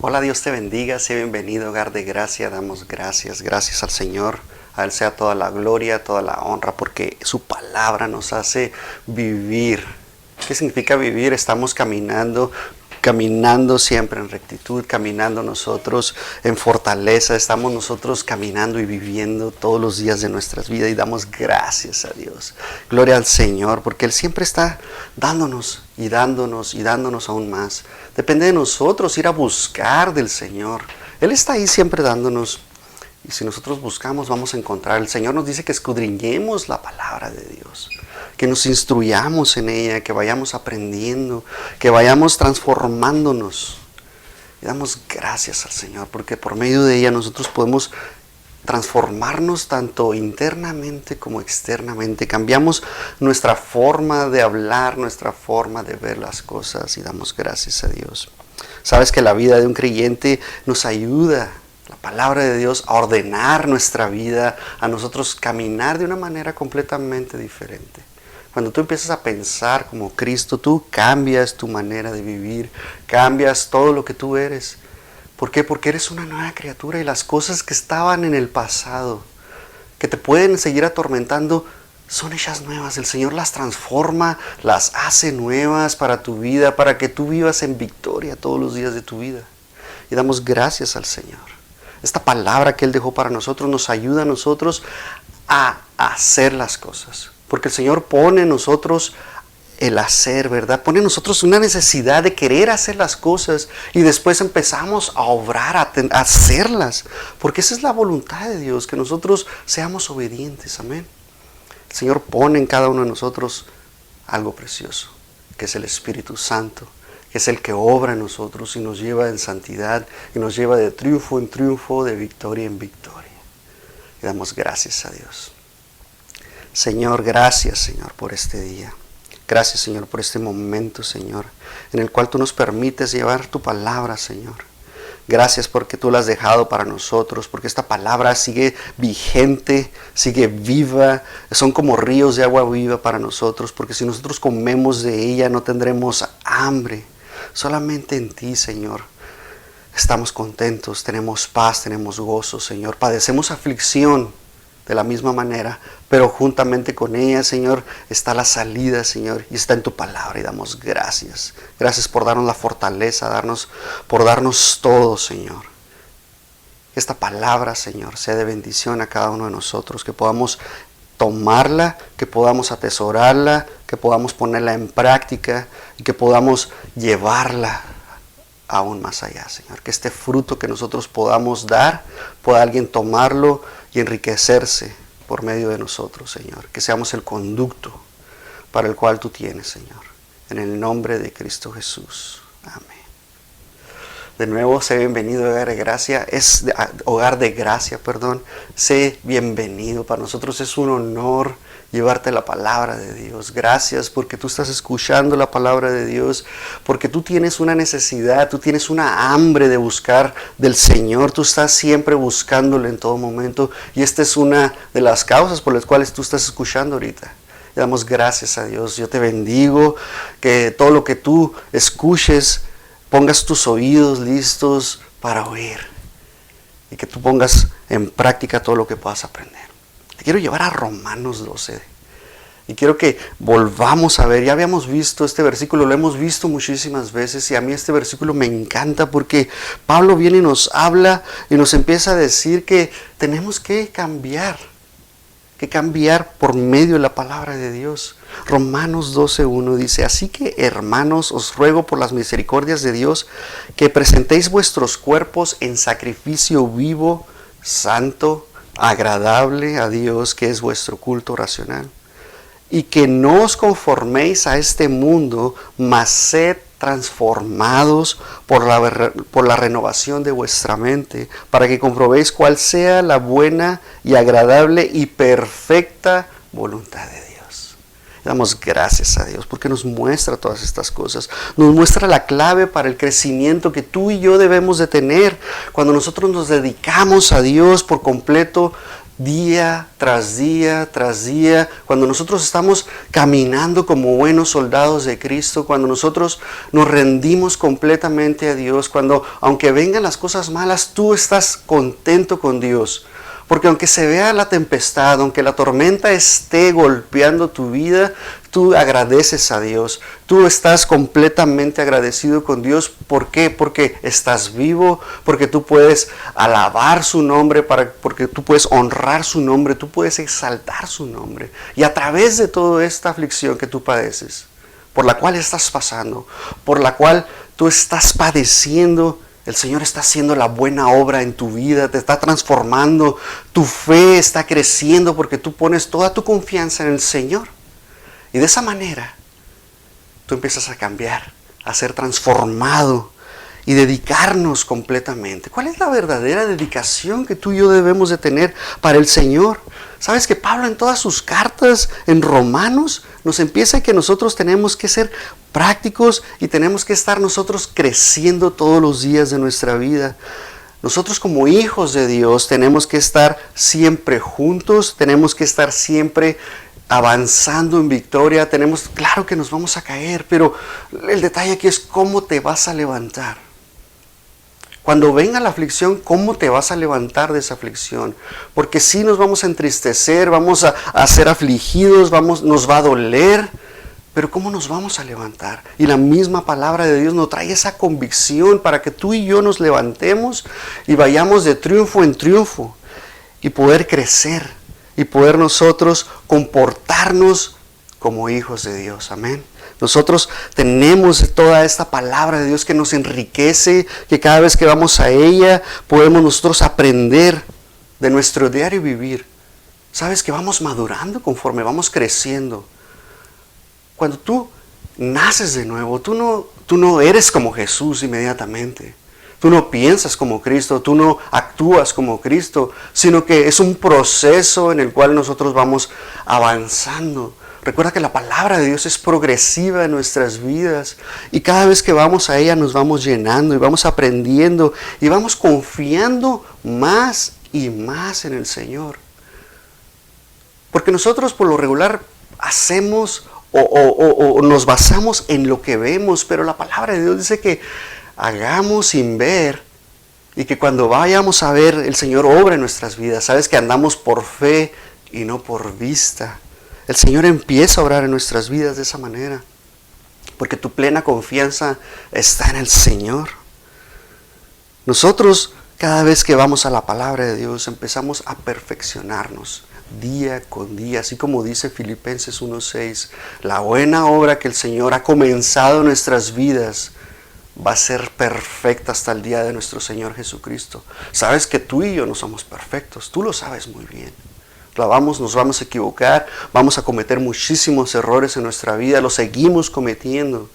Hola, Dios te bendiga, sea bienvenido, hogar de gracia, damos gracias al Señor, a Él sea toda la gloria, toda la honra, porque su palabra nos hace vivir. ¿Qué significa vivir? Estamos caminando siempre en rectitud, caminando nosotros en fortaleza, estamos nosotros caminando y viviendo todos los días de nuestras vidas y damos gracias a Dios. Gloria al Señor, porque Él siempre está dándonos y dándonos y dándonos aún más. Depende de nosotros ir a buscar del Señor. Él está ahí siempre dándonos. Y si nosotros buscamos, vamos a encontrar. El Señor nos dice que escudriñemos la palabra de Dios, que nos instruyamos en ella, que vayamos aprendiendo, que vayamos transformándonos. Y damos gracias al Señor, porque por medio de ella nosotros podemos transformarnos tanto internamente como externamente. Cambiamos nuestra forma de hablar, nuestra forma de ver las cosas y damos gracias a Dios. Sabes que la vida de un creyente nos ayuda, la palabra de Dios, a ordenar nuestra vida, a nosotros caminar de una manera completamente diferente. Cuando tú empiezas a pensar como Cristo, tú cambias tu manera de vivir, cambias todo lo que tú eres. ¿Por qué? Porque eres una nueva criatura y las cosas que estaban en el pasado, que te pueden seguir atormentando, son hechas nuevas. El Señor las transforma, las hace nuevas para tu vida, para que tú vivas en victoria todos los días de tu vida. Y damos gracias al Señor. Esta palabra que Él dejó para nosotros nos ayuda a nosotros a hacer las cosas. Porque el Señor pone en nosotros el hacer, ¿verdad? Pone en nosotros una necesidad de querer hacer las cosas y después empezamos a obrar, a hacerlas. Porque esa es la voluntad de Dios, que nosotros seamos obedientes, amén. El Señor pone en cada uno de nosotros algo precioso, que es el Espíritu Santo, que es el que obra en nosotros y nos lleva en santidad y nos lleva de triunfo en triunfo, de victoria en victoria. Y damos gracias a Dios. Señor, gracias, Señor, por este día. Gracias, Señor, por este momento, Señor, en el cual tú nos permites llevar tu palabra, Señor. Gracias porque tú la has dejado para nosotros, porque esta palabra sigue vigente, sigue viva, son como ríos de agua viva para nosotros, porque si nosotros comemos de ella no tendremos hambre. Solamente en ti, Señor, estamos contentos, tenemos paz, tenemos gozo, Señor. Padecemos aflicción de la misma manera, pero juntamente con ella, Señor, está la salida, Señor, y está en tu palabra y damos gracias. Gracias por darnos la fortaleza, por darnos todo, Señor. Esta palabra, Señor, sea de bendición a cada uno de nosotros, que podamos tomarla, que podamos atesorarla, que podamos ponerla en práctica y que podamos llevarla aún más allá, Señor. Que este fruto que nosotros podamos dar, pueda alguien tomarlo y enriquecerse por medio de nosotros, Señor. Que seamos el conducto para el cual tú tienes, Señor. En el nombre de Cristo Jesús. Amén. De nuevo, sé bienvenido, hogar de gracia, perdón. Sé bienvenido. Para nosotros es un honor llevarte la palabra de Dios. Gracias porque tú estás escuchando la palabra de Dios, porque tú tienes una necesidad, tú tienes una hambre de buscar del Señor, tú estás siempre buscándolo en todo momento y esta es una de las causas por las cuales tú estás escuchando ahorita. Le damos gracias a Dios. Yo te bendigo, que todo lo que tú escuches, pongas tus oídos listos para oír y que tú pongas en práctica todo lo que puedas aprender. Te quiero llevar a Romanos 12 y quiero que volvamos a ver. Ya habíamos visto este versículo, lo hemos visto muchísimas veces y a mí este versículo me encanta porque Pablo viene y nos habla y nos empieza a decir que tenemos que cambiar por medio de la palabra de Dios. Romanos 12:1 dice: así que, hermanos, os ruego por las misericordias de Dios que presentéis vuestros cuerpos en sacrificio vivo, santo, agradable a Dios, que es vuestro culto racional, y que no os conforméis a este mundo, mas sed transformados por la renovación de vuestra mente, para que comprobéis cuál sea la buena y agradable y perfecta voluntad de Dios. Damos gracias a Dios porque nos muestra todas estas cosas, nos muestra la clave para el crecimiento que tú y yo debemos de tener. Cuando nosotros nos dedicamos a Dios por completo, día tras día tras día, cuando nosotros estamos caminando como buenos soldados de Cristo, cuando nosotros nos rendimos completamente a Dios, cuando aunque vengan las cosas malas, tú estás contento con Dios. Porque aunque se vea la tempestad, aunque la tormenta esté golpeando tu vida, tú agradeces a Dios. Tú estás completamente agradecido con Dios. ¿Por qué? Porque estás vivo, porque tú puedes alabar su nombre, porque tú puedes honrar su nombre, tú puedes exaltar su nombre. Y a través de toda esta aflicción que tú padeces, por la cual estás pasando, por la cual tú estás padeciendo, el Señor está haciendo la buena obra en tu vida, te está transformando, tu fe está creciendo porque tú pones toda tu confianza en el Señor. Y de esa manera, tú empiezas a cambiar, a ser transformado y dedicarnos completamente. ¿Cuál es la verdadera dedicación que tú y yo debemos de tener para el Señor? ¿Sabes que Pablo en todas sus cartas en Romanos nos empieza que nosotros tenemos que ser prácticos y tenemos que estar nosotros creciendo todos los días de nuestra vida? Nosotros como hijos de Dios tenemos que estar siempre juntos, tenemos que estar siempre avanzando en victoria. Claro que nos vamos a caer, pero el detalle aquí es cómo te vas a levantar. Cuando venga la aflicción, ¿cómo te vas a levantar de esa aflicción? Porque sí nos vamos a entristecer, vamos a ser afligidos, nos va a doler, pero ¿cómo nos vamos a levantar? Y la misma palabra de Dios nos trae esa convicción para que tú y yo nos levantemos y vayamos de triunfo en triunfo y poder crecer y poder nosotros comportarnos como hijos de Dios. Amén. Nosotros tenemos toda esta palabra de Dios que nos enriquece, que cada vez que vamos a ella podemos nosotros aprender de nuestro diario vivir. Sabes que vamos madurando conforme vamos creciendo. Cuando tú naces de nuevo, tú no eres como Jesús inmediatamente. Tú no piensas como Cristo, tú no actúas como Cristo, sino que es un proceso en el cual nosotros vamos avanzando. Recuerda que la palabra de Dios es progresiva en nuestras vidas y cada vez que vamos a ella nos vamos llenando y vamos aprendiendo y vamos confiando más y más en el Señor. Porque nosotros por lo regular hacemos o nos basamos en lo que vemos, pero la palabra de Dios dice que hagamos sin ver y que cuando vayamos a ver el Señor obra en nuestras vidas. Sabes que andamos por fe y no por vista. El Señor empieza a obrar en nuestras vidas de esa manera, porque tu plena confianza está en el Señor. Nosotros, cada vez que vamos a la palabra de Dios, empezamos a perfeccionarnos día con día, así como dice Filipenses 1:6, la buena obra que el Señor ha comenzado en nuestras vidas va a ser perfecta hasta el día de nuestro Señor Jesucristo. Sabes que tú y yo no somos perfectos, tú lo sabes muy bien. Nos vamos a equivocar, vamos a cometer muchísimos errores en nuestra vida, los seguimos cometiendo.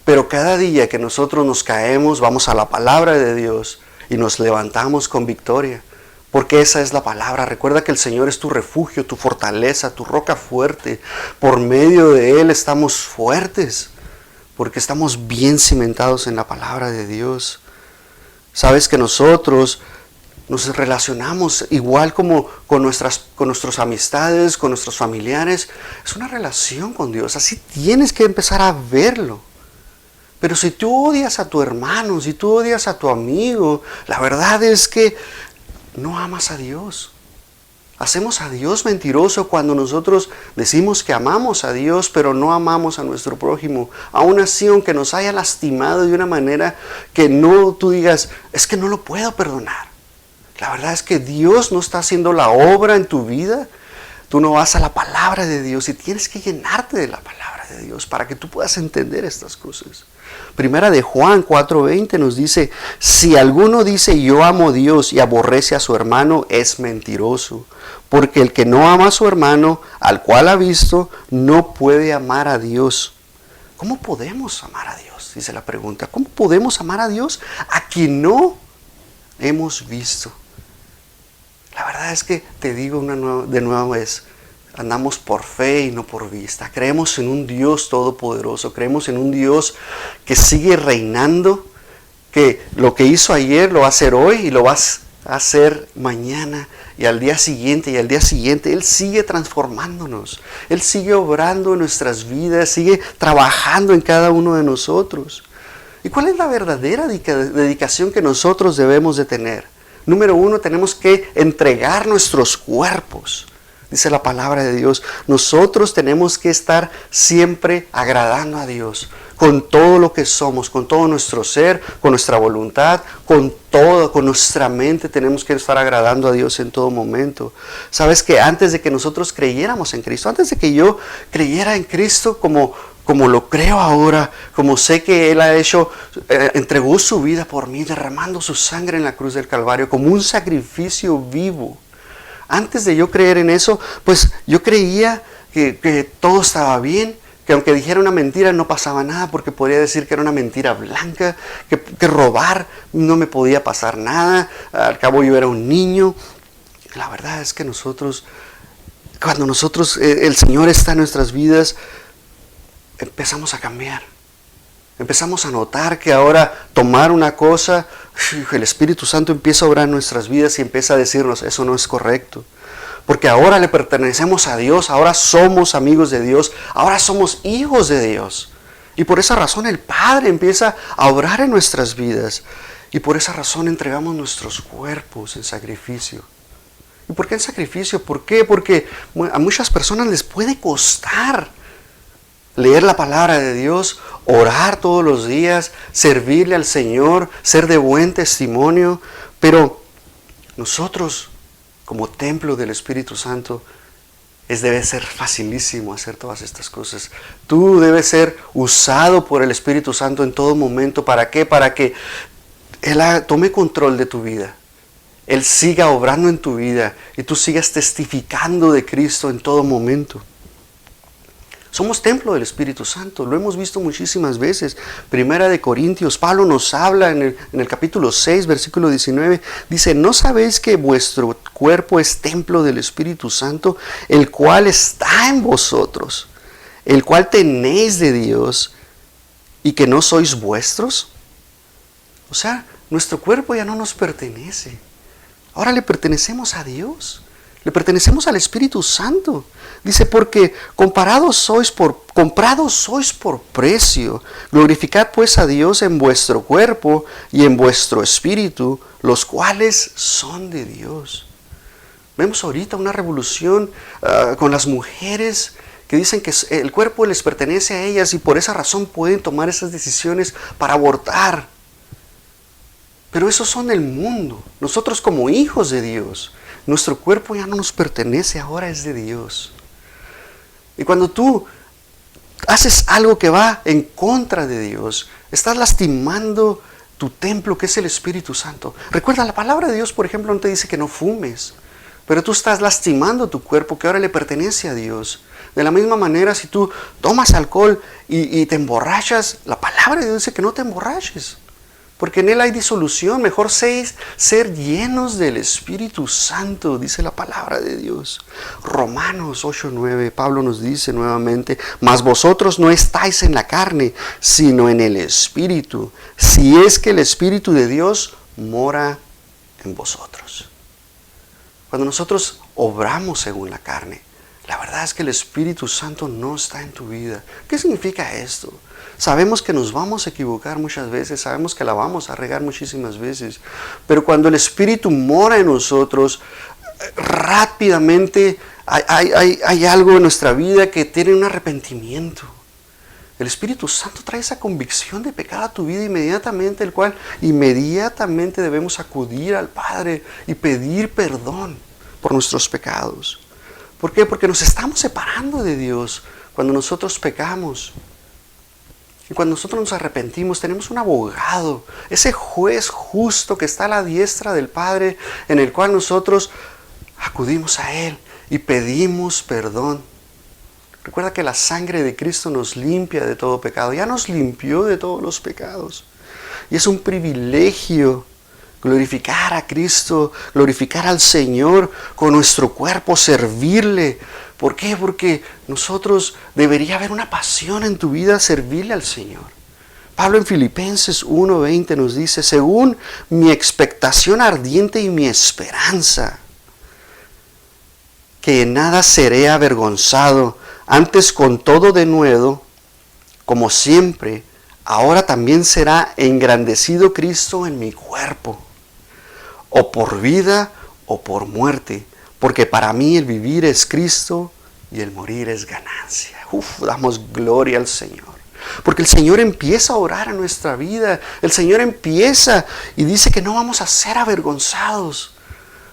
Pero cada día que nosotros nos caemos, vamos a la palabra de Dios y nos levantamos con victoria. Porque esa es la palabra. Recuerda que el Señor es tu refugio, tu fortaleza, tu roca fuerte. Por medio de Él estamos fuertes, porque estamos bien cimentados en la palabra de Dios. Sabes que nosotros nos relacionamos igual como con nuestras amistades, con nuestros familiares. Es una relación con Dios. Así tienes que empezar a verlo. Pero si tú odias a tu hermano, si tú odias a tu amigo, la verdad es que no amas a Dios. Hacemos a Dios mentiroso cuando nosotros decimos que amamos a Dios, pero no amamos a nuestro prójimo. Aún así, aunque nos haya lastimado de una manera que tú digas, es que no lo puedo perdonar. La verdad es que Dios no está haciendo la obra en tu vida. Tú no vas a la palabra de Dios y tienes que llenarte de la palabra de Dios para que tú puedas entender estas cosas. Primera de Juan 4:20 nos dice, si alguno dice yo amo a Dios y aborrece a su hermano, es mentiroso. Porque el que no ama a su hermano, al cual ha visto, no puede amar a Dios. ¿Cómo podemos amar a Dios? Dice la pregunta. ¿Cómo podemos amar a Dios a quien no hemos visto? La verdad es que te digo de nuevo vez, andamos por fe y no por vista. Creemos en un Dios todopoderoso, creemos en un Dios que sigue reinando, que lo que hizo ayer lo va a hacer hoy y lo va a hacer mañana. y al día siguiente y al día siguiente. Él sigue transformándonos. Él sigue obrando en nuestras vidas, sigue trabajando en cada uno de nosotros. ¿Y cuál es la verdadera dedicación que nosotros debemos de tener? Número uno, tenemos que entregar nuestros cuerpos. Dice la palabra de Dios, nosotros tenemos que estar siempre agradando a Dios, con todo lo que somos, con todo nuestro ser, con nuestra voluntad, con todo, con nuestra mente tenemos que estar agradando a Dios en todo momento. Sabes que antes de que nosotros creyéramos en Cristo, antes de que yo creyera en Cristo como lo creo ahora, como sé que Él ha hecho, entregó su vida por mí, derramando su sangre en la cruz del Calvario como un sacrificio vivo. Antes de yo creer en eso, pues yo creía que todo estaba bien, que aunque dijera una mentira no pasaba nada, porque podría decir que era una mentira blanca, que robar no me podía pasar nada, al cabo yo era un niño. La verdad es que cuando el Señor está en nuestras vidas, empezamos a cambiar. Empezamos a notar que ahora tomar una cosa, el Espíritu Santo empieza a obrar en nuestras vidas y empieza a decirnos, eso no es correcto. Porque ahora le pertenecemos a Dios, ahora somos amigos de Dios, ahora somos hijos de Dios. Y por esa razón el Padre empieza a obrar en nuestras vidas. Y por esa razón entregamos nuestros cuerpos en sacrificio. ¿Y por qué en sacrificio? ¿Por qué? Porque a muchas personas les puede costar leer la palabra de Dios, orar todos los días, servirle al Señor, ser de buen testimonio. Pero nosotros, como templo del Espíritu Santo, debe ser facilísimo hacer todas estas cosas. Tú debes ser usado por el Espíritu Santo en todo momento. ¿Para qué? Para que Él tome control de tu vida. Él siga obrando en tu vida y tú sigas testificando de Cristo en todo momento. Somos templo del Espíritu Santo, lo hemos visto muchísimas veces. Primera de Corintios, Pablo nos habla en el capítulo 6, versículo 19, dice, ¿no sabéis que vuestro cuerpo es templo del Espíritu Santo, el cual está en vosotros, el cual tenéis de Dios y que no sois vuestros? O sea, nuestro cuerpo ya no nos pertenece, ahora le pertenecemos a Dios. Le pertenecemos al Espíritu Santo. Dice, porque comprados sois por precio. Glorificad pues a Dios en vuestro cuerpo y en vuestro espíritu, los cuales son de Dios. Vemos ahorita una revolución con las mujeres que dicen que el cuerpo les pertenece a ellas y por esa razón pueden tomar esas decisiones para abortar. Pero esos son del mundo. Nosotros como hijos de Dios, nuestro cuerpo ya no nos pertenece, ahora es de Dios. Y cuando tú haces algo que va en contra de Dios, estás lastimando tu templo que es el Espíritu Santo. Recuerda, la palabra de Dios, por ejemplo, no te dice que no fumes, pero tú estás lastimando tu cuerpo que ahora le pertenece a Dios. De la misma manera, si tú tomas alcohol y te emborrachas, la palabra de Dios dice que no te emborraches. Porque en Él hay disolución. Mejor ser llenos del Espíritu Santo, dice la palabra de Dios. Romanos 8:9, Pablo nos dice nuevamente, mas vosotros no estáis en la carne, sino en el Espíritu, si es que el Espíritu de Dios mora en vosotros. Cuando nosotros obramos según la carne, la verdad es que el Espíritu Santo no está en tu vida. ¿Qué significa esto? Sabemos que nos vamos a equivocar muchas veces, sabemos que la vamos a regar muchísimas veces, pero cuando el Espíritu mora en nosotros, rápidamente hay algo en nuestra vida que tiene un arrepentimiento. El Espíritu Santo trae esa convicción de pecado a tu vida inmediatamente, el cual inmediatamente debemos acudir al Padre y pedir perdón por nuestros pecados. ¿Por qué? Porque nos estamos separando de Dios cuando nosotros pecamos. Y cuando nosotros nos arrepentimos, tenemos un abogado, ese juez justo que está a la diestra del Padre, en el cual nosotros acudimos a Él y pedimos perdón. Recuerda que la sangre de Cristo nos limpia de todo pecado, ya nos limpió de todos los pecados. Y es un privilegio glorificar a Cristo, glorificar al Señor con nuestro cuerpo, servirle. ¿Por qué? Porque debería haber una pasión en tu vida servirle al Señor. Pablo en Filipenses 1:20 nos dice, según mi expectación ardiente y mi esperanza. que en nada seré avergonzado, antes con todo denuedo, como siempre, ahora también será engrandecido Cristo en mi cuerpo, o por vida o por muerte, porque para mí el vivir es Cristo y el morir es ganancia. Damos gloria al Señor. Porque el Señor empieza a orar a nuestra vida. El Señor empieza y dice que no vamos a ser avergonzados.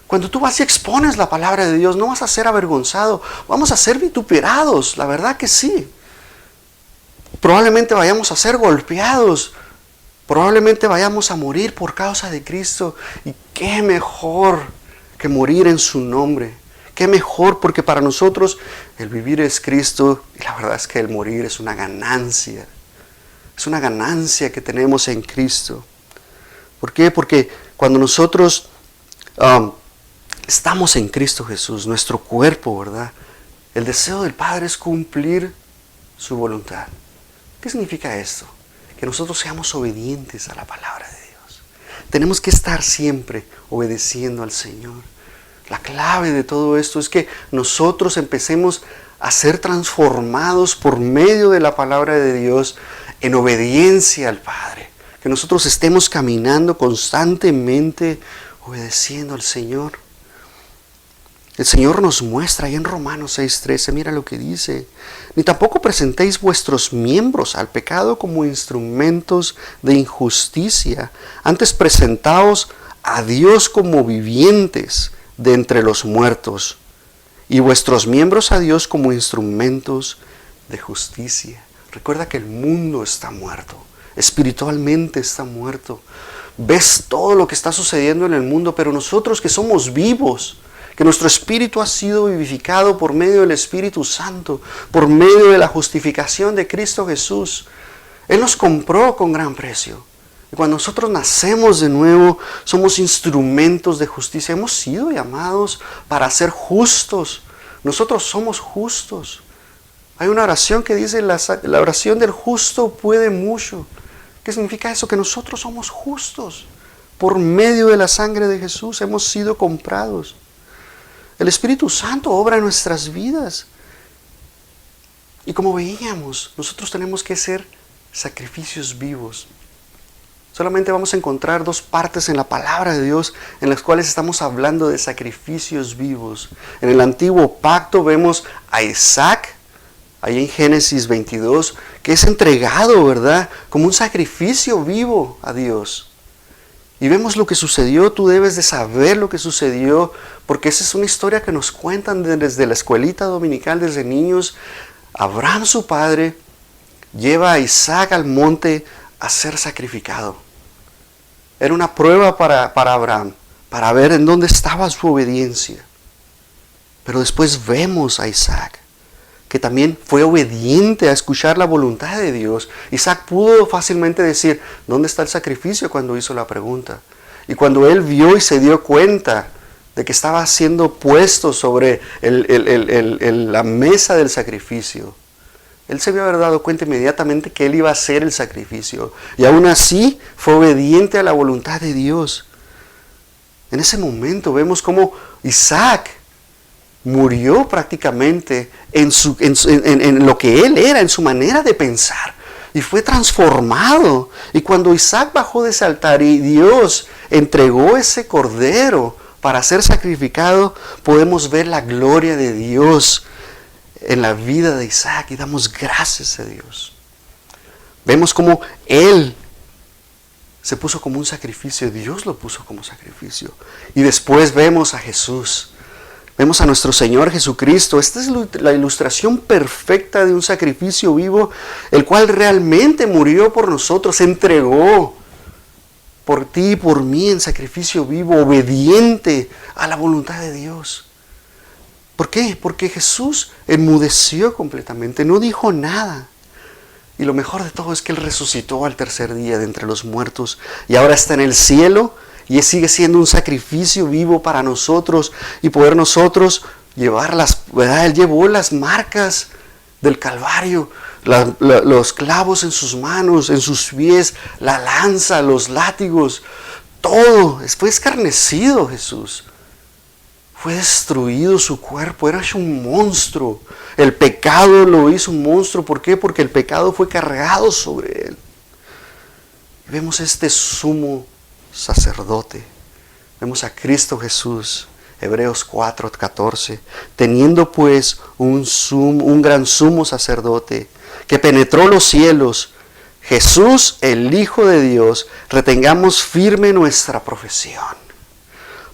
Cuando tú vas y expones la palabra de Dios, no vas a ser avergonzado. Vamos a ser vituperados, la verdad que sí. Probablemente vayamos a ser golpeados. Probablemente vayamos a morir por causa de Cristo. Y qué mejor que morir en su nombre. Qué mejor, porque para nosotros el vivir es Cristo y la verdad es que el morir es una ganancia. Es una ganancia que tenemos en Cristo. ¿Por qué? Porque cuando nosotros estamos en Cristo Jesús, nuestro cuerpo, ¿verdad? El deseo del Padre es cumplir su voluntad. ¿Qué significa esto? Que nosotros seamos obedientes a la palabra de Dios. Tenemos que estar siempre obedeciendo al Señor. La clave de todo esto es que nosotros empecemos a ser transformados por medio de la palabra de Dios en obediencia al Padre. Que nosotros estemos caminando constantemente obedeciendo al Señor. El Señor nos muestra ahí en Romanos 6:13, mira lo que dice. Ni tampoco presentéis vuestros miembros al pecado como instrumentos de injusticia. Antes presentaos a Dios como vivientes de entre los muertos, y vuestros miembros a Dios como instrumentos de justicia. Recuerda que el mundo está muerto, espiritualmente está muerto. Ves todo lo que está sucediendo en el mundo, pero nosotros que somos vivos, que nuestro espíritu ha sido vivificado por medio del Espíritu Santo, por medio de la justificación de Cristo Jesús, Él nos compró con gran precio. Y cuando nosotros nacemos de nuevo, somos instrumentos de justicia. Hemos sido llamados para ser justos. Nosotros somos justos. Hay una oración que dice, la oración del justo puede mucho. ¿Qué significa eso? Que nosotros somos justos. Por medio de la sangre de Jesús hemos sido comprados. El Espíritu Santo obra en nuestras vidas. Y como veíamos, nosotros tenemos que ser sacrificios vivos. Solamente vamos a encontrar dos partes en la palabra de Dios en las cuales estamos hablando de sacrificios vivos. En el antiguo pacto vemos a Isaac, ahí en Génesis 22, que es entregado, ¿verdad?, como un sacrificio vivo a Dios. Y vemos lo que sucedió. Tú debes de saber lo que sucedió, porque esa es una historia que nos cuentan desde la escuelita dominical, desde niños. Abraham, su padre, lleva a Isaac al monte a ser sacrificado. Era una prueba para Abraham, para ver en dónde estaba su obediencia. Pero después vemos a Isaac, que también fue obediente a escuchar la voluntad de Dios. Isaac pudo fácilmente decir, ¿dónde está el sacrificio?, cuando hizo la pregunta. Y cuando él vio y se dio cuenta de que estaba siendo puesto sobre la mesa del sacrificio, él se había dado cuenta inmediatamente que él iba a hacer el sacrificio. Y aún así fue obediente a la voluntad de Dios. En ese momento vemos cómo Isaac murió prácticamente en lo que él era, en su manera de pensar. Y fue transformado. Y cuando Isaac bajó de ese altar y Dios entregó ese cordero para ser sacrificado, podemos ver la gloria de Dios en la vida de Isaac y damos gracias a Dios. Vemos cómo él se puso como un sacrificio, Dios lo puso como sacrificio. Y después vemos a Jesús, vemos a nuestro Señor Jesucristo. Esta es la ilustración perfecta de un sacrificio vivo, el cual realmente murió por nosotros, se entregó por ti y por mí en sacrificio vivo, obediente a la voluntad de Dios. ¿Por qué? Porque Jesús enmudeció completamente, no dijo nada. Y lo mejor de todo es que Él resucitó al tercer día de entre los muertos y ahora está en el cielo y sigue siendo un sacrificio vivo para nosotros y poder nosotros llevarlas, ¿verdad? Él llevó las marcas del Calvario, los clavos en sus manos, en sus pies, la lanza, los látigos, todo. Fue escarnecido Jesús. Fue destruido su cuerpo, era un monstruo. El pecado lo hizo un monstruo. ¿Por qué? Porque el pecado fue cargado sobre él. Vemos este sumo sacerdote. Vemos a Cristo Jesús. Hebreos 4:14. Teniendo pues un gran sumo sacerdote que penetró los cielos, Jesús, el Hijo de Dios, retengamos firme nuestra profesión.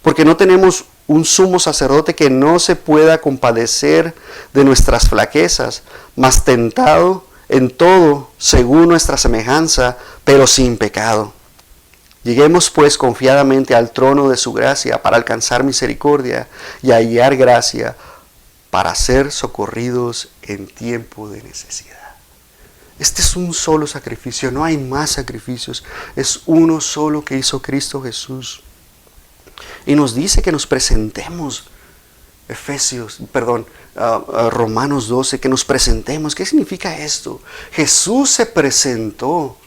Porque no tenemos un sumo sacerdote que no se pueda compadecer de nuestras flaquezas, mas tentado en todo según nuestra semejanza, pero sin pecado. Lleguemos pues confiadamente al trono de su gracia para alcanzar misericordia y hallar gracia para ser socorridos en tiempo de necesidad. Este es un solo sacrificio, no hay más sacrificios, es uno solo que hizo Cristo Jesús. Y nos dice que nos presentemos, Romanos 12, que nos presentemos. ¿Qué significa esto? Jesús se presentó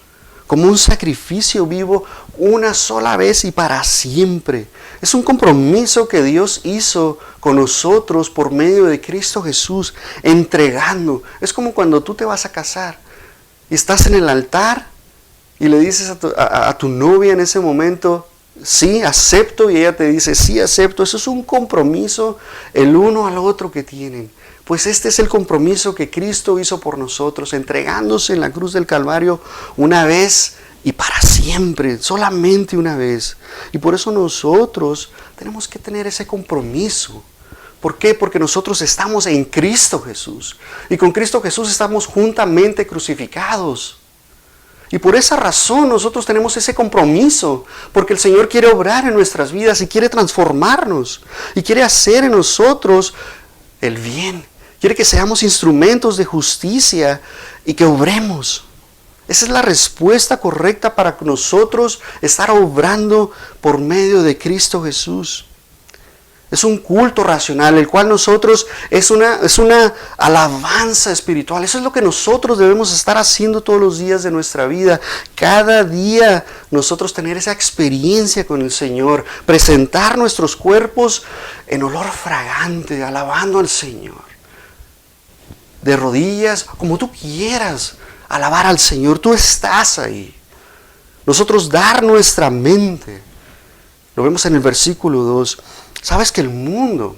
como un sacrificio vivo una sola vez y para siempre. Es un compromiso que Dios hizo con nosotros por medio de Cristo Jesús, entregando. Es como cuando tú te vas a casar y estás en el altar y le dices a tu novia en ese momento, sí, acepto, y ella te dice, sí, acepto. Eso es un compromiso el uno al otro que tienen. Pues este es el compromiso que Cristo hizo por nosotros, entregándose en la cruz del Calvario una vez y para siempre, solamente una vez. Y por eso nosotros tenemos que tener ese compromiso. ¿Por qué? Porque nosotros estamos en Cristo Jesús. Y con Cristo Jesús estamos juntamente crucificados. Y por esa razón nosotros tenemos ese compromiso, porque el Señor quiere obrar en nuestras vidas y quiere transformarnos y quiere hacer en nosotros el bien. Quiere que seamos instrumentos de justicia y que obremos. Esa es la respuesta correcta para nosotros estar obrando por medio de Cristo Jesús. Es un culto racional, el cual nosotros es una alabanza espiritual. Eso es lo que nosotros debemos estar haciendo todos los días de nuestra vida. Cada día nosotros tener esa experiencia con el Señor. Presentar nuestros cuerpos en olor fragante, alabando al Señor. De rodillas, como tú quieras, alabar al Señor. Tú estás ahí. Nosotros dar nuestra mente. Lo vemos en el versículo 2. Sabes que el mundo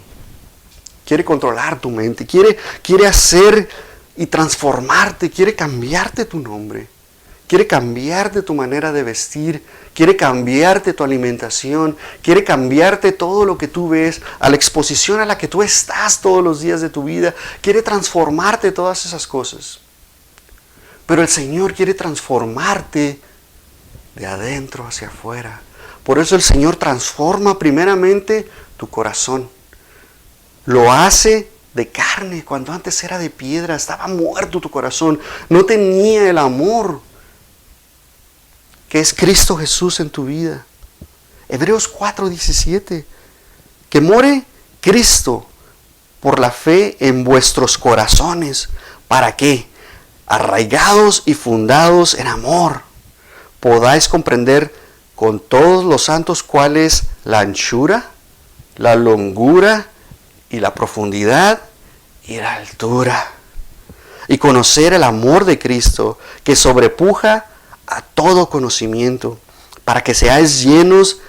quiere controlar tu mente, quiere hacer y transformarte, quiere cambiarte tu nombre, quiere cambiarte tu manera de vestir, quiere cambiarte tu alimentación, quiere cambiarte todo lo que tú ves, a la exposición a la que tú estás todos los días de tu vida, quiere transformarte todas esas cosas. Pero el Señor quiere transformarte de adentro hacia afuera. Por eso el Señor transforma primeramente tu corazón. Lo hace de carne, cuando antes era de piedra, estaba muerto tu corazón. No tenía el amor que es Cristo Jesús en tu vida. Hebreos 4:17. Que more Cristo por la fe en vuestros corazones. ¿Para qué? Arraigados y fundados en amor, podáis comprender con todos los santos cuál es la anchura, la longura y la profundidad y la altura. Y conocer el amor de Cristo que sobrepuja a todo conocimiento, para que seáis llenos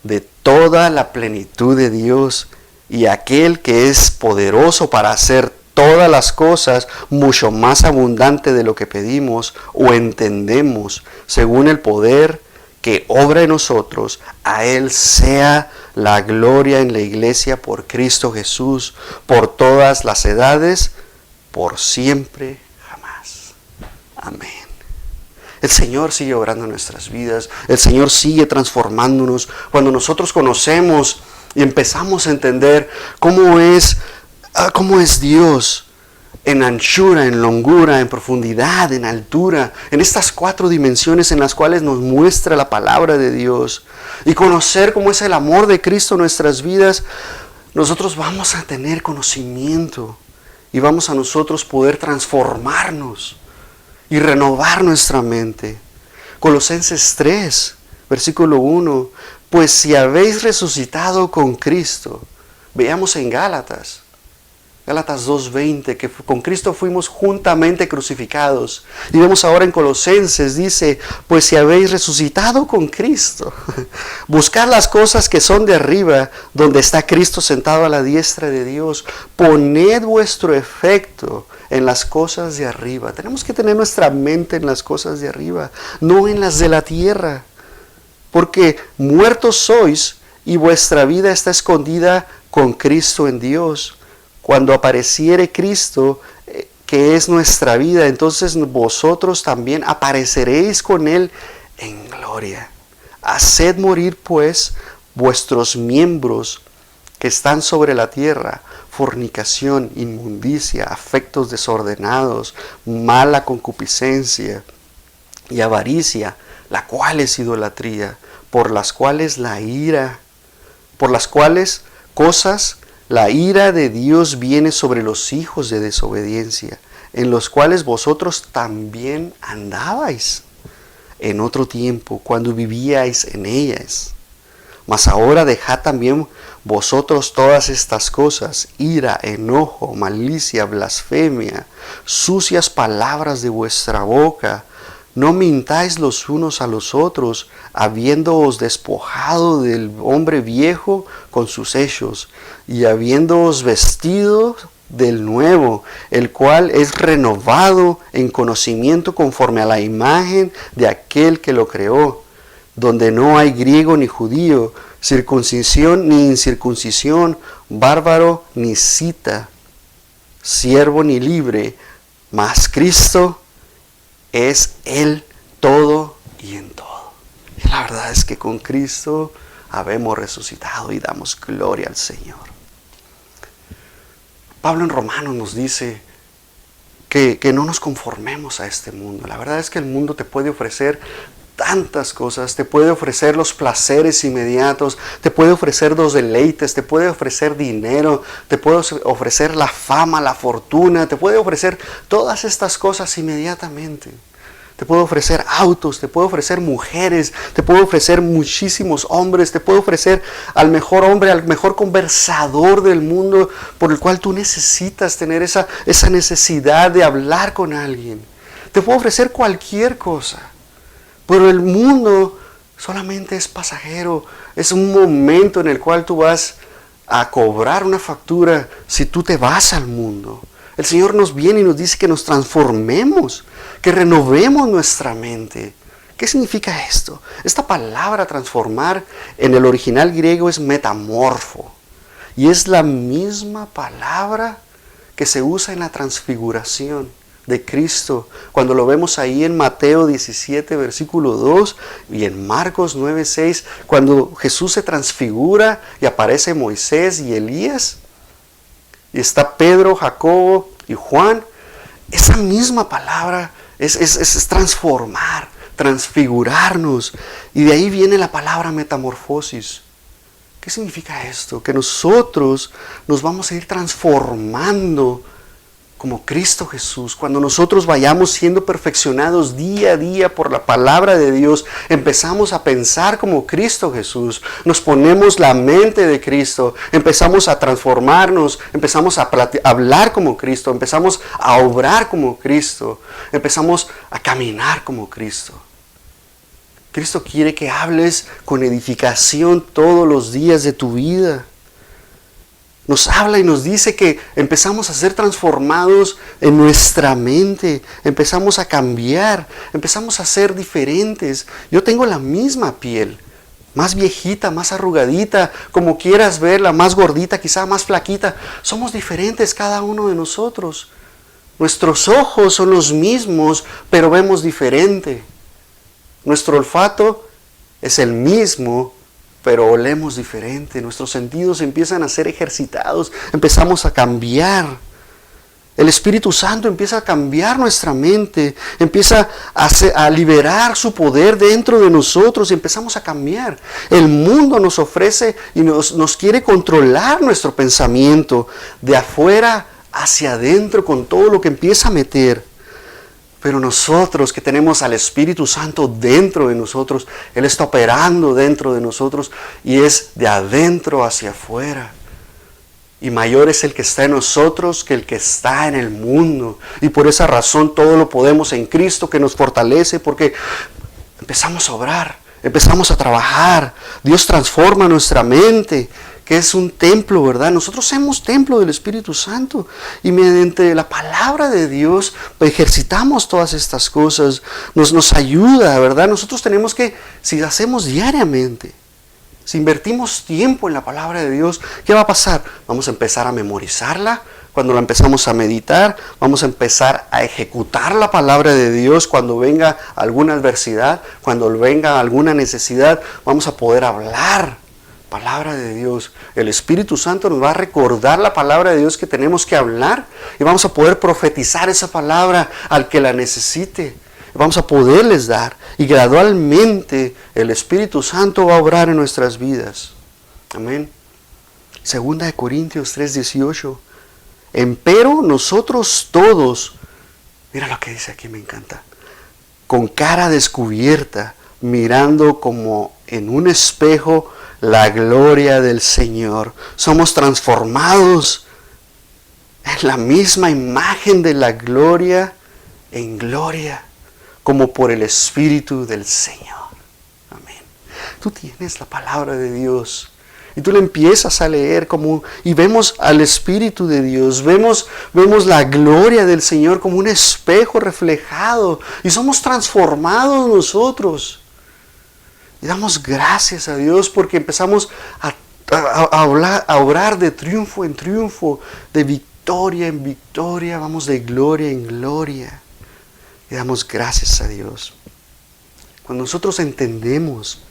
de toda la plenitud de Dios, y aquel que es poderoso para hacer todas las cosas mucho más abundante de lo que pedimos o entendemos, según el poder que obra en nosotros. A Él sea la gloria en la iglesia por Cristo Jesús, por todas las edades, por siempre, jamás. Amén. El Señor sigue obrando en nuestras vidas, el Señor sigue transformándonos. Cuando nosotros conocemos y empezamos a entender cómo es Dios, en anchura, en longura, en profundidad, en altura, en estas 4 dimensiones en las cuales nos muestra la palabra de Dios, y conocer cómo es el amor de Cristo en nuestras vidas, nosotros vamos a tener conocimiento y vamos a nosotros poder transformarnos y renovar nuestra mente. Colosenses 3, versículo 1, pues si habéis resucitado con Cristo, Veamos en Gálatas 2:20, que con Cristo fuimos juntamente crucificados. Y vemos ahora en Colosenses, dice, pues si habéis resucitado con Cristo, buscad las cosas que son de arriba, donde está Cristo sentado a la diestra de Dios. Poned vuestro efecto en las cosas de arriba. Tenemos que tener nuestra mente en las cosas de arriba, no en las de la tierra. Porque muertos sois y vuestra vida está escondida con Cristo en Dios. Cuando apareciere Cristo, que es nuestra vida, entonces vosotros también apareceréis con Él en gloria. Haced morir pues vuestros miembros que están sobre la tierra: fornicación, inmundicia, afectos desordenados, mala concupiscencia y avaricia, la cual es idolatría, por las cuales la ira de Dios viene sobre los hijos de desobediencia, en los cuales vosotros también andabais en otro tiempo, cuando vivíais en ellas. Mas ahora dejad también vosotros todas estas cosas: ira, enojo, malicia, blasfemia, sucias palabras de vuestra boca. No mintáis los unos a los otros, habiéndoos despojado del hombre viejo con sus hechos, y habiéndoos vestido del nuevo, el cual es renovado en conocimiento conforme a la imagen de aquel que lo creó, donde no hay griego ni judío, circuncisión ni incircuncisión, bárbaro ni cita, siervo ni libre, mas Cristo es el todo y en todo. Y la verdad es que con Cristo habemos resucitado y damos gloria al Señor. Pablo en Romanos nos dice que no nos conformemos a este mundo. La verdad es que el mundo te puede ofrecer tantas cosas, te puede ofrecer los placeres inmediatos, te puede ofrecer los deleites, te puede ofrecer dinero, te puede ofrecer la fama, la fortuna, te puede ofrecer todas estas cosas inmediatamente. Te puede ofrecer autos, te puede ofrecer mujeres, te puede ofrecer muchísimos hombres, te puede ofrecer al mejor hombre, al mejor conversador del mundo, por el cual tú necesitas tener esa necesidad de hablar con alguien. Te puede ofrecer cualquier cosa. Pero el mundo solamente es pasajero, es un momento en el cual tú vas a cobrar una factura si tú te vas al mundo. El Señor nos viene y nos dice que nos transformemos, que renovemos nuestra mente. ¿Qué significa esto? Esta palabra transformar en el original griego es metamorfo, y es la misma palabra que se usa en la transfiguración de Cristo, cuando lo vemos ahí en Mateo 17, versículo 2, y en Marcos 9, 6, cuando Jesús se transfigura y aparece Moisés y Elías, y está Pedro, Jacobo y Juan. Esa misma palabra es transformar, transfigurarnos, y de ahí viene la palabra metamorfosis. ¿Qué significa esto? Que nosotros nos vamos a ir transformando como Cristo Jesús. Cuando nosotros vayamos siendo perfeccionados día a día por la palabra de Dios, empezamos a pensar como Cristo Jesús, nos ponemos la mente de Cristo, empezamos a transformarnos, empezamos a hablar como Cristo, empezamos a obrar como Cristo, empezamos a caminar como Cristo. Cristo quiere que hables con edificación todos los días de tu vida. Nos habla y nos dice que empezamos a ser transformados en nuestra mente, empezamos a cambiar, empezamos a ser diferentes. Yo tengo la misma piel, más viejita, más arrugadita, como quieras verla, más gordita, quizá más flaquita. Somos diferentes cada uno de nosotros. Nuestros ojos son los mismos, pero vemos diferente. Nuestro olfato es el mismo, pero olemos diferente. Nuestros sentidos empiezan a ser ejercitados, empezamos a cambiar. El Espíritu Santo empieza a cambiar nuestra mente, empieza a liberar su poder dentro de nosotros y empezamos a cambiar. El mundo nos ofrece y nos quiere controlar nuestro pensamiento de afuera hacia adentro con todo lo que empieza a meter. Pero nosotros que tenemos al Espíritu Santo dentro de nosotros, Él está operando dentro de nosotros y es de adentro hacia afuera. Y mayor es el que está en nosotros que el que está en el mundo. Y por esa razón todo lo podemos en Cristo que nos fortalece, porque empezamos a obrar, empezamos a trabajar. Dios transforma nuestra mente, que es un templo, ¿verdad? Nosotros somos templo del Espíritu Santo. Y mediante la palabra de Dios ejercitamos todas estas cosas. Nos ayuda, ¿verdad? Nosotros tenemos que, si lo hacemos diariamente, si invertimos tiempo en la palabra de Dios, ¿qué va a pasar? Vamos a empezar a memorizarla. Cuando la empezamos a meditar, vamos a empezar a ejecutar la palabra de Dios. Cuando venga alguna adversidad, cuando venga alguna necesidad, vamos a poder hablar palabra de Dios. El Espíritu Santo nos va a recordar la palabra de Dios que tenemos que hablar y vamos a poder profetizar esa palabra al que la necesite. Vamos a poderles dar y gradualmente el Espíritu Santo va a obrar en nuestras vidas. Amén. 2 Corintios 3:18. Empero nosotros todos, mira lo que dice aquí, me encanta, con cara descubierta, mirando como en un espejo la gloria del Señor, somos transformados en la misma imagen de la gloria en gloria, como por el Espíritu del Señor. Amén. Tú tienes la palabra de Dios y tú le empiezas a leer y vemos al Espíritu de Dios, vemos la gloria del Señor como un espejo reflejado y somos transformados nosotros. Y damos gracias a Dios porque empezamos a obrar de triunfo en triunfo, de victoria en victoria, vamos de gloria en gloria. Y damos gracias a Dios. Cuando nosotros entendemos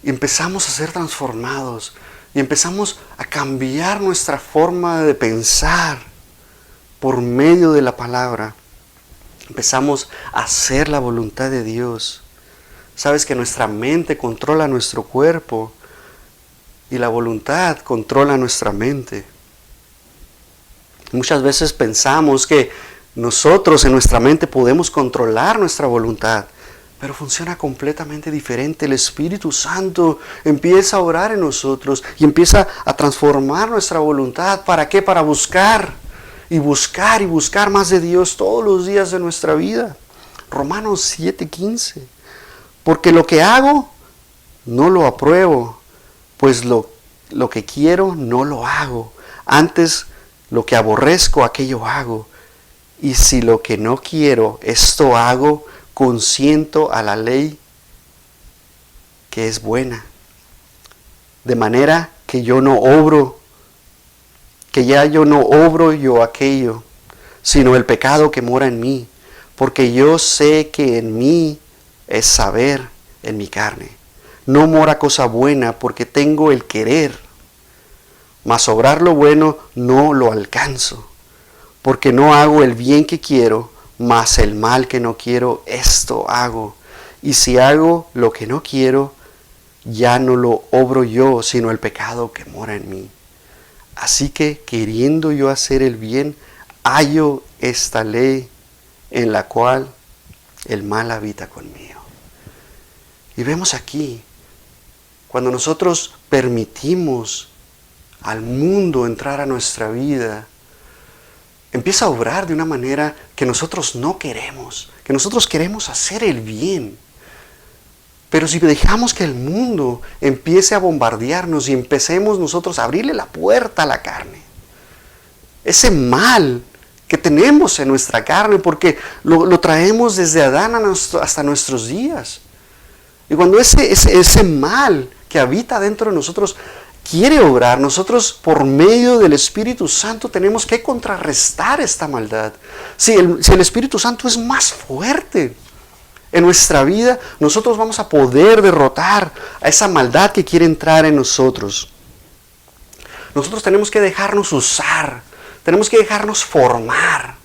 y empezamos a ser transformados y empezamos a cambiar nuestra forma de pensar por medio de la palabra, empezamos a hacer la voluntad de Dios. Sabes que nuestra mente controla nuestro cuerpo y la voluntad controla nuestra mente. Muchas veces pensamos que nosotros en nuestra mente podemos controlar nuestra voluntad, pero funciona completamente diferente. El Espíritu Santo empieza a orar en nosotros y empieza a transformar nuestra voluntad. ¿Para qué? Para buscar y buscar y buscar más de Dios todos los días de nuestra vida. Romanos 7:15. Porque lo que hago no lo apruebo, pues lo que quiero no lo hago. Antes lo que aborrezco, aquello hago. Y si lo que no quiero, esto hago, consiento a la ley que es buena. De manera que yo no obro, que ya yo no obro yo aquello, sino el pecado que mora en mí. Porque yo sé que en mí es saber, en mi carne no mora cosa buena, porque tengo el querer, mas obrar lo bueno no lo alcanzo. Porque no hago el bien que quiero, mas el mal que no quiero, esto hago. Y si hago lo que no quiero, ya no lo obro yo, sino el pecado que mora en mí. Así que, queriendo yo hacer el bien, hallo esta ley, en la cual el mal habita conmigo. Y vemos aquí, cuando nosotros permitimos al mundo entrar a nuestra vida, empieza a obrar de una manera que nosotros no queremos, que nosotros queremos hacer el bien. Pero si dejamos que el mundo empiece a bombardearnos y empecemos nosotros a abrirle la puerta a la carne, ese mal que tenemos en nuestra carne, porque lo traemos desde Adán hasta nuestros días. Y cuando ese mal que habita dentro de nosotros quiere obrar, nosotros por medio del Espíritu Santo tenemos que contrarrestar esta maldad. Si el Espíritu Santo es más fuerte en nuestra vida, nosotros vamos a poder derrotar a esa maldad que quiere entrar en nosotros. Nosotros tenemos que dejarnos usar, tenemos que dejarnos formar.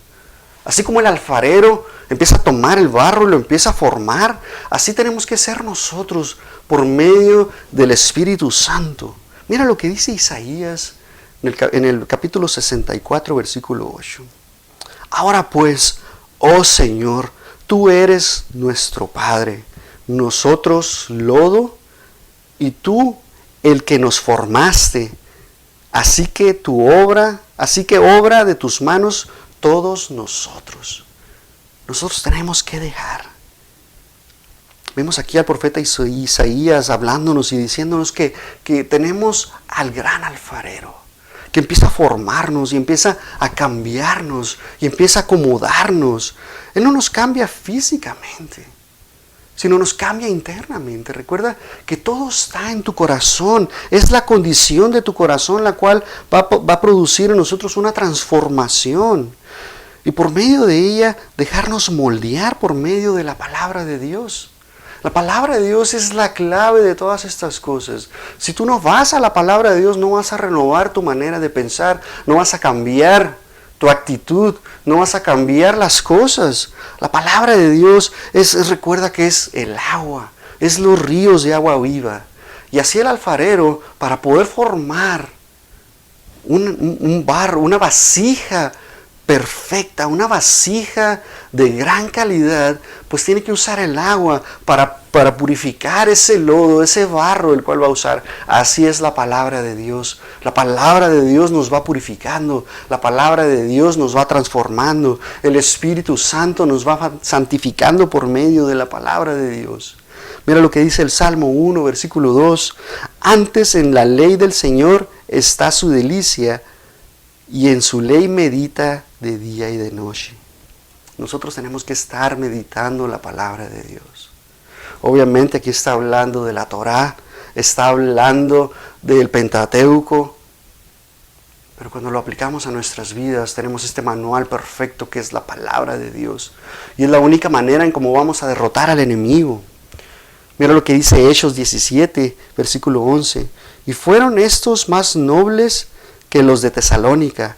Así como el alfarero empieza a tomar el barro y lo empieza a formar, así tenemos que ser nosotros por medio del Espíritu Santo. Mira lo que dice Isaías en el capítulo 64, versículo 8. Ahora pues, oh Señor, tú eres nuestro Padre, nosotros lodo, y tú el que nos formaste. Así que obra de tus manos todos nosotros. Nosotros tenemos que dejar. Vemos aquí al profeta Isaías hablándonos y diciéndonos que tenemos al gran alfarero, que empieza a formarnos y empieza a cambiarnos y empieza a acomodarnos. Él no nos cambia físicamente, sino nos cambia internamente. Recuerda que todo está en tu corazón. Es la condición de tu corazón la cual va a producir en nosotros una transformación. Y por medio de ella, dejarnos moldear por medio de la palabra de Dios. La palabra de Dios es la clave de todas estas cosas. Si tú no vas a la palabra de Dios, no vas a renovar tu manera de pensar, no vas a cambiar tu actitud, no vas a cambiar las cosas. La palabra de Dios recuerda que es el agua, es los ríos de agua viva. Y así el alfarero, para poder formar un barro, una vasija perfecta, una vasija de gran calidad, pues tiene que usar el agua para purificar ese lodo, ese barro el cual va a usar. Así es la palabra de Dios. La palabra de Dios nos va purificando, la palabra de Dios nos va transformando, el Espíritu Santo nos va santificando por medio de la palabra de Dios. Mira lo que dice el Salmo 1, versículo 2. Antes en la ley del Señor está su delicia, y en su ley medita de día y de noche. Nosotros tenemos que estar meditando la palabra de Dios. Obviamente aquí está hablando de la Torá, está hablando del Pentateuco, pero cuando lo aplicamos a nuestras vidas tenemos este manual perfecto que es la palabra de Dios. Y es la única manera en cómo vamos a derrotar al enemigo. Mira lo que dice Hechos 17, versículo 11. Y fueron estos más nobles que los de Tesalónica,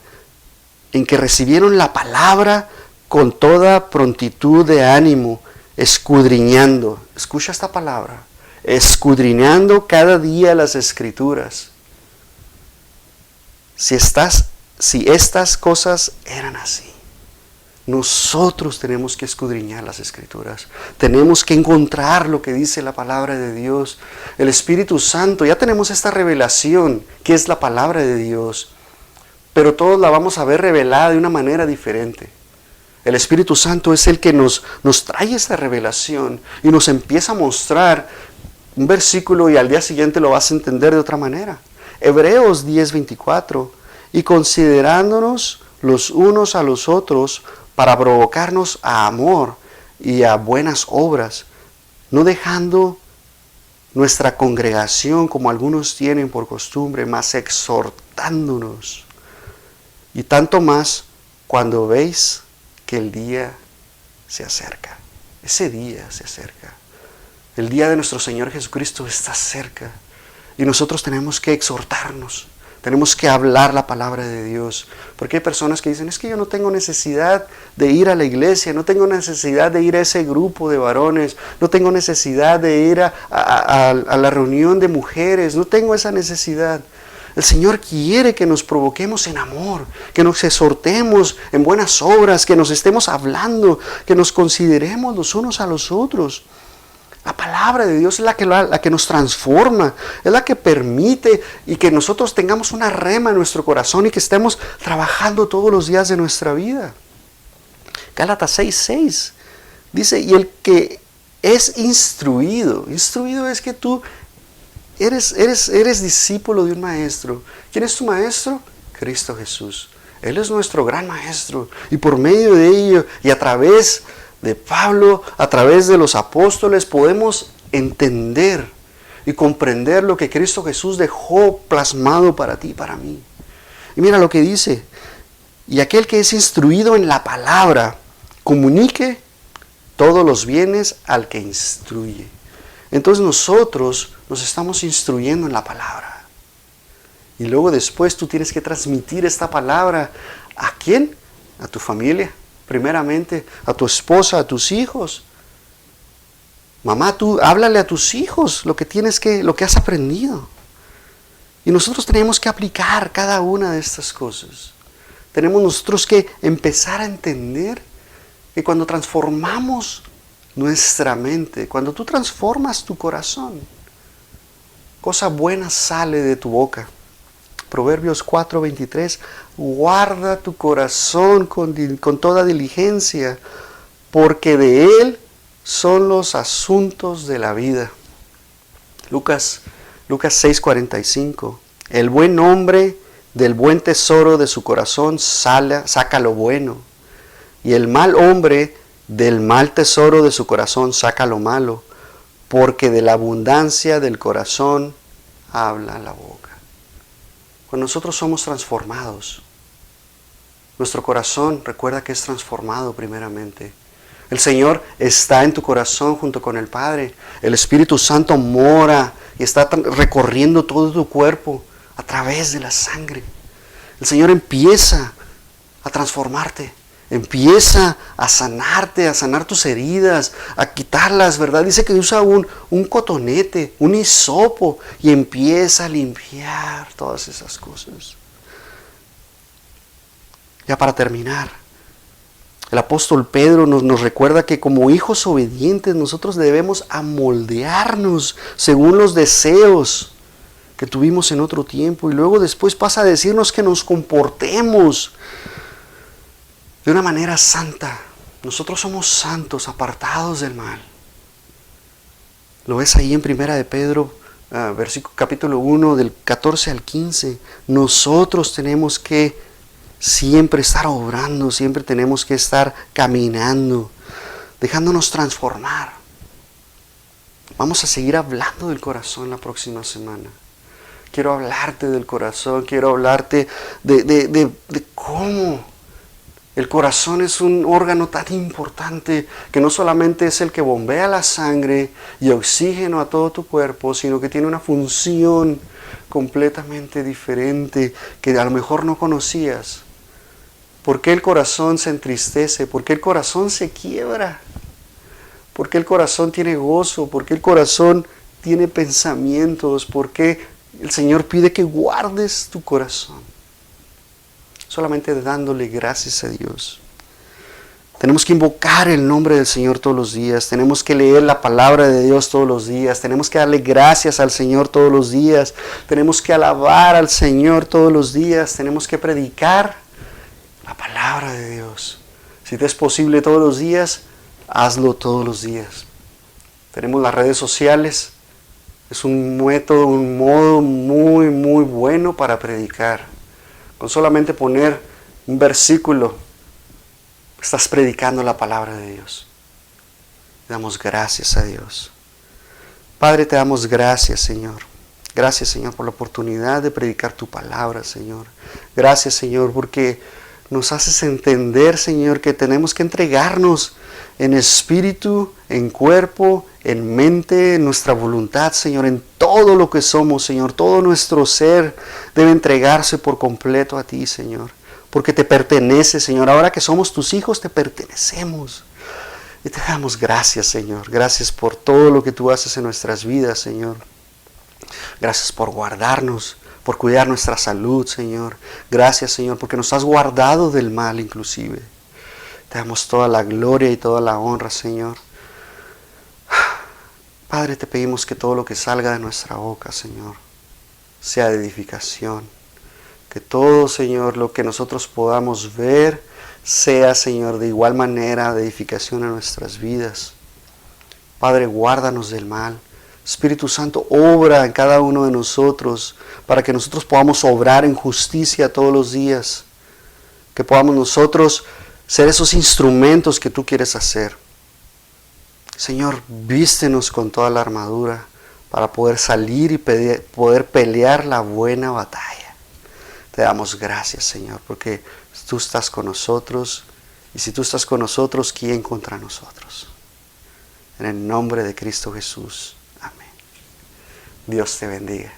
en que recibieron la palabra con toda prontitud de ánimo, escudriñando. Escucha esta palabra. Escudriñando cada día las Escrituras. Si estas cosas eran así, nosotros tenemos que escudriñar las Escrituras. Tenemos que encontrar lo que dice la palabra de Dios. El Espíritu Santo, ya tenemos esta revelación que es la palabra de Dios, pero todos la vamos a ver revelada de una manera diferente. El Espíritu Santo es el que nos trae esta revelación y nos empieza a mostrar un versículo y al día siguiente lo vas a entender de otra manera. Hebreos 10:24, y considerándonos los unos a los otros para provocarnos a amor y a buenas obras, no dejando nuestra congregación como algunos tienen por costumbre, mas exhortándonos. Y tanto más cuando veis que el día se acerca. Ese día se acerca. El día de nuestro Señor Jesucristo está cerca. Y nosotros tenemos que exhortarnos. Tenemos que hablar la palabra de Dios. Porque hay personas que dicen, es que yo no tengo necesidad de ir a la iglesia, no tengo necesidad de ir a ese grupo de varones, no tengo necesidad de ir a la reunión de mujeres, no tengo esa necesidad. El Señor quiere que nos provoquemos en amor, que nos exhortemos en buenas obras, que nos estemos hablando, que nos consideremos los unos a los otros. La palabra de Dios es la que nos transforma, es la que permite y que nosotros tengamos una rema en nuestro corazón y que estemos trabajando todos los días de nuestra vida. Gálatas 6:6 dice, y el que es instruido es que tú eres discípulo de un maestro. ¿Quién es tu maestro? Cristo Jesús. Él es nuestro gran maestro y por medio de ello y a través de Pablo, a través de los apóstoles, podemos entender y comprender lo que Cristo Jesús dejó plasmado para ti y para mí. Y mira lo que dice, y aquel que es instruido en la palabra, comunique todos los bienes al que instruye. Entonces nosotros nos estamos instruyendo en la palabra. Y luego después tú tienes que transmitir esta palabra. ¿A quién? A tu familia. Primeramente, a tu esposa, a tus hijos. Mamá, tú háblale a tus hijos lo que has aprendido. Y nosotros tenemos que aplicar cada una de estas cosas. Tenemos nosotros que empezar a entender que cuando transformamos nuestra mente, cuando tú transformas tu corazón, cosa buena sale de tu boca. Proverbios 4:23, guarda tu corazón con toda diligencia, porque de él son los asuntos de la vida. Lucas 6:45, el buen hombre del buen tesoro de su corazón saca lo bueno, y el mal hombre del mal tesoro de su corazón saca lo malo, porque de la abundancia del corazón habla la boca. Cuando nosotros somos transformados, nuestro corazón, recuerda que es transformado primeramente. El Señor está en tu corazón junto con el Padre. El Espíritu Santo mora y está recorriendo todo tu cuerpo a través de la sangre. El Señor empieza a transformarte. Empieza a sanarte, a sanar tus heridas, a quitarlas, ¿verdad? Dice que usa un cotonete, un hisopo, y empieza a limpiar todas esas cosas. Ya para terminar, el apóstol Pedro nos recuerda que como hijos obedientes nosotros debemos amoldearnos según los deseos que tuvimos en otro tiempo, y luego después pasa a decirnos que nos comportemos de una manera santa. Nosotros somos santos, apartados del mal. Lo ves ahí en Primera de Pedro, capítulo 1, del 14 al 15. Nosotros tenemos que siempre estar obrando, siempre tenemos que estar caminando, dejándonos transformar. Vamos a seguir hablando del corazón la próxima semana. Quiero hablarte del corazón, quiero hablarte de cómo el corazón es un órgano tan importante que no solamente es el que bombea la sangre y oxígeno a todo tu cuerpo, sino que tiene una función completamente diferente que a lo mejor no conocías. ¿Por qué el corazón se entristece? ¿Por qué el corazón se quiebra? ¿Por qué el corazón tiene gozo? ¿Por qué el corazón tiene pensamientos? ¿Por qué el Señor pide que guardes tu corazón? Solamente dándole gracias a Dios. Tenemos que invocar el nombre del Señor todos los días. Tenemos que leer la palabra de Dios todos los días. Tenemos que darle gracias al Señor todos los días. Tenemos que alabar al Señor todos los días. Tenemos que predicar la palabra de Dios. Si te es posible todos los días, hazlo todos los días. Tenemos las redes sociales. Es un método, un modo muy, muy bueno para predicar. Con solamente poner un versículo, estás predicando la palabra de Dios. Damos gracias a Dios. Padre, te damos gracias, Señor. Gracias, Señor, por la oportunidad de predicar tu palabra, Señor. Gracias, Señor, porque nos haces entender, Señor, que tenemos que entregarnos en espíritu, en cuerpo, en mente, en nuestra voluntad, Señor, en todo lo que somos, Señor. Todo nuestro ser debe entregarse por completo a ti, Señor, porque te pertenece, Señor. Ahora que somos tus hijos, te pertenecemos. Y te damos gracias, Señor. Gracias por todo lo que tú haces en nuestras vidas, Señor. Gracias por guardarnos, por cuidar nuestra salud, Señor. Gracias, Señor, porque nos has guardado del mal inclusive. Te damos toda la gloria y toda la honra, Señor. Padre, te pedimos que todo lo que salga de nuestra boca, Señor, sea de edificación. Que todo, Señor, lo que nosotros podamos ver, sea, Señor, de igual manera de edificación a nuestras vidas. Padre, guárdanos del mal. Espíritu Santo, obra en cada uno de nosotros para que nosotros podamos obrar en justicia todos los días. Que podamos nosotros ser esos instrumentos que tú quieres hacer. Señor, vístenos con toda la armadura para poder salir y poder pelear la buena batalla. Te damos gracias, Señor, porque tú estás con nosotros. Y si tú estás con nosotros, ¿quién contra nosotros? En el nombre de Cristo Jesús. Amén. Dios te bendiga.